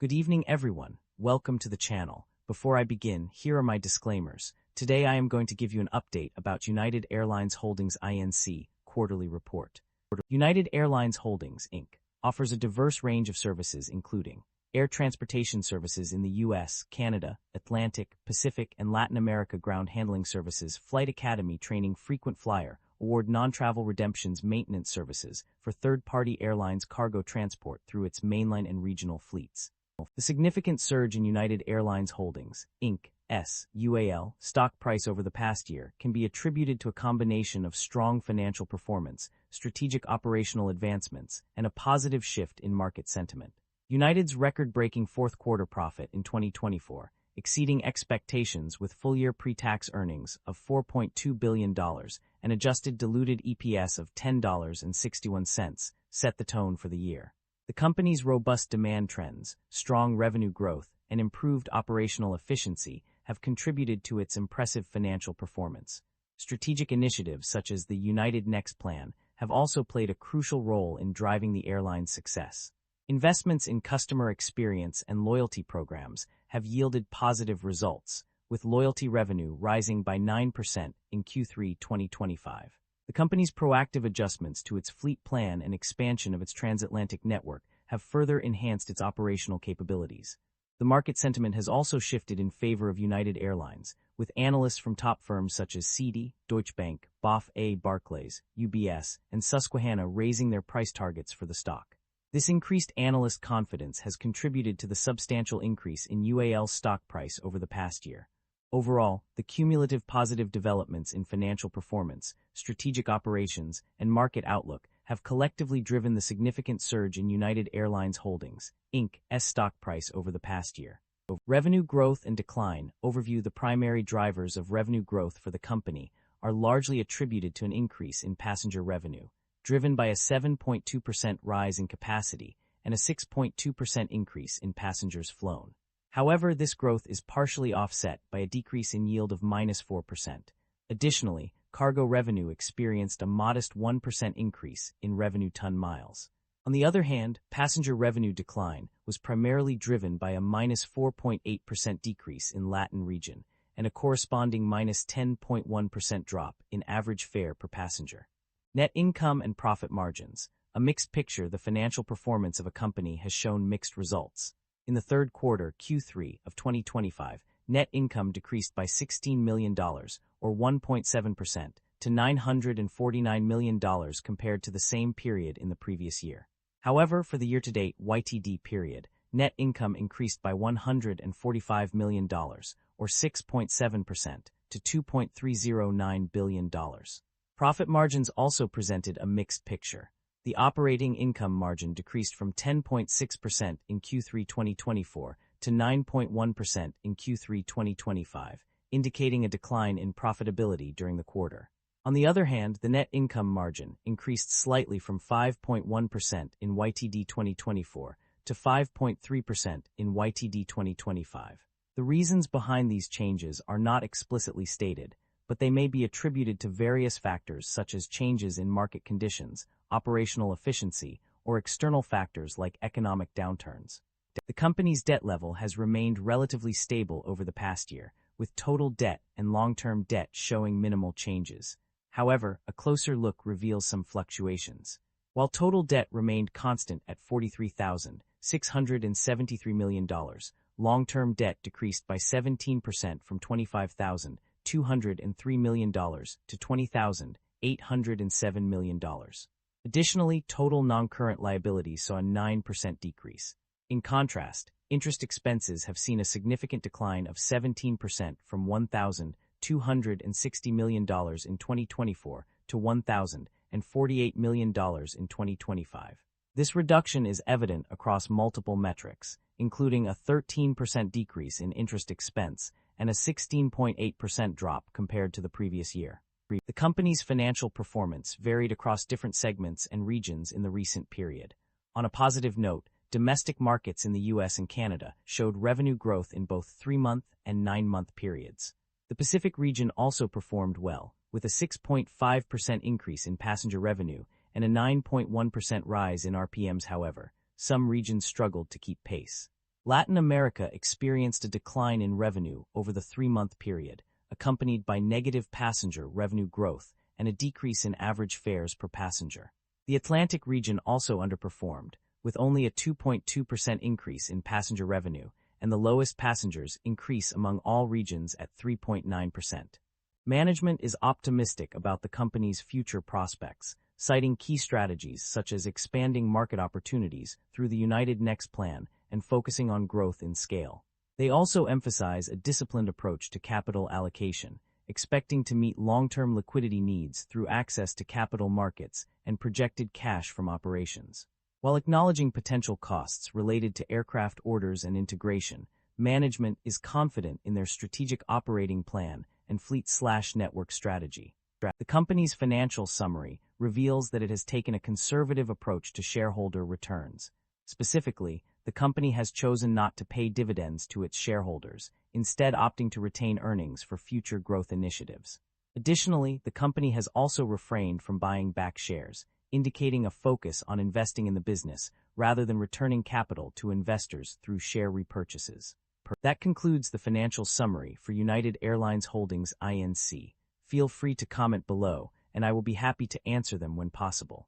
Good evening, everyone. Welcome to the channel. Before I begin, here are my disclaimers. Today I am going to give you an update about United Airlines Holdings INC quarterly report. United Airlines Holdings Inc. offers a diverse range of services including air transportation services in the U.S., Canada, Atlantic, Pacific, and Latin America, ground handling services, flight academy training, frequent flyer, award non-travel redemptions, maintenance services for third-party airlines, cargo transport through its mainline and regional fleets. The significant surge in United Airlines Holdings Inc.'s UAL stock price over the past year can be attributed to a combination of strong financial performance, strategic operational advancements, and a positive shift in market sentiment. United's record-breaking fourth-quarter profit in 2024, exceeding expectations with full-year pre-tax earnings of $4.2 billion and adjusted diluted EPS of $10.61, set the tone for the year. The company's robust demand trends, strong revenue growth, and improved operational efficiency have contributed to its impressive financial performance. Strategic initiatives such as the United Next plan have also played a crucial role in driving the airline's success. Investments in customer experience and loyalty programs have yielded positive results, with loyalty revenue rising by 9% in Q3 2025. The company's proactive adjustments to its fleet plan and expansion of its transatlantic network have further enhanced its operational capabilities. The market sentiment has also shifted in favor of United Airlines, with analysts from top firms such as Citi, Deutsche Bank, BofA, Barclays, UBS, and Susquehanna raising their price targets for the stock. This increased analyst confidence has contributed to the substantial increase in UAL's stock price over the past year. Overall, the cumulative positive developments in financial performance, strategic operations, and market outlook have collectively driven the significant surge in United Airlines Holdings Inc.'s stock price over the past year. Revenue growth and decline. Overview. The primary drivers of revenue growth for the company are largely attributed to an increase in passenger revenue, driven by a 7.2% rise in capacity and a 6.2% increase in passengers flown. However, this growth is partially offset by a decrease in yield of -4%. Additionally, cargo revenue experienced a modest 1% increase in revenue ton miles. On the other hand, passenger revenue decline was primarily driven by a -4.8% decrease in Latin region and a corresponding -10.1% drop in average fare per passenger. Net income and profit margins. A mixed picture. The financial performance of a company has shown mixed results. In the third quarter Q3 of 2025, net income decreased by $16 million, or 1.7%, to $949 million compared to the same period in the previous year. However, for the year-to-date YTD period, net income increased by $145 million, or 6.7%, to $2.309 billion. Profit margins also presented a mixed picture. The operating income margin decreased from 10.6% in Q3 2024 to 9.1% in Q3 2025, indicating a decline in profitability during the quarter. On the other hand, the net income margin increased slightly from 5.1% in YTD 2024 to 5.3% in YTD 2025. The reasons behind these changes are not explicitly stated, but they may be attributed to various factors such as changes in market conditions, operational efficiency, or external factors like economic downturns. The company's debt level has remained relatively stable over the past year, with total debt and long-term debt showing minimal changes. However, a closer look reveals some fluctuations. While total debt remained constant at $43,673 million, long-term debt decreased by 17% from $25,203 million to $20,807 million. Additionally, total non-current liabilities saw a 9% decrease. In contrast, interest expenses have seen a significant decline of 17% from $1,260 million in 2024 to $1,048 million in 2025. This reduction is evident across multiple metrics, including a 13% decrease in interest expense and a 16.8% drop compared to the previous year. The company's financial performance varied across different segments and regions in the recent period. On a positive note, domestic markets in the US and Canada showed revenue growth in both 3-month and 9-month periods. The Pacific region also performed well, with a 6.5% increase in passenger revenue and a 9.1% rise in RPMs. However, some regions struggled to keep pace. Latin America experienced a decline in revenue over the 3-month period, accompanied by negative passenger revenue growth and a decrease in average fares per passenger. The Atlantic region also underperformed, with only a 2.2% increase in passenger revenue and the lowest passengers increase among all regions at 3.9%. Management is optimistic about the company's future prospects, citing key strategies such as expanding market opportunities through the United Next plan and focusing on growth in scale. They also emphasize a disciplined approach to capital allocation, expecting to meet long-term liquidity needs through access to capital markets and projected cash from operations. While acknowledging potential costs related to aircraft orders and integration, management is confident in their strategic operating plan and fleet/network strategy. The company's financial summary reveals that it has taken a conservative approach to shareholder returns. Specifically, the company has chosen not to pay dividends to its shareholders, instead opting to retain earnings for future growth initiatives. Additionally, the company has also refrained from buying back shares, indicating a focus on investing in the business rather than returning capital to investors through share repurchases. That concludes the financial summary for United Airlines Holdings Inc. Feel free to comment below, and I will be happy to answer them when possible.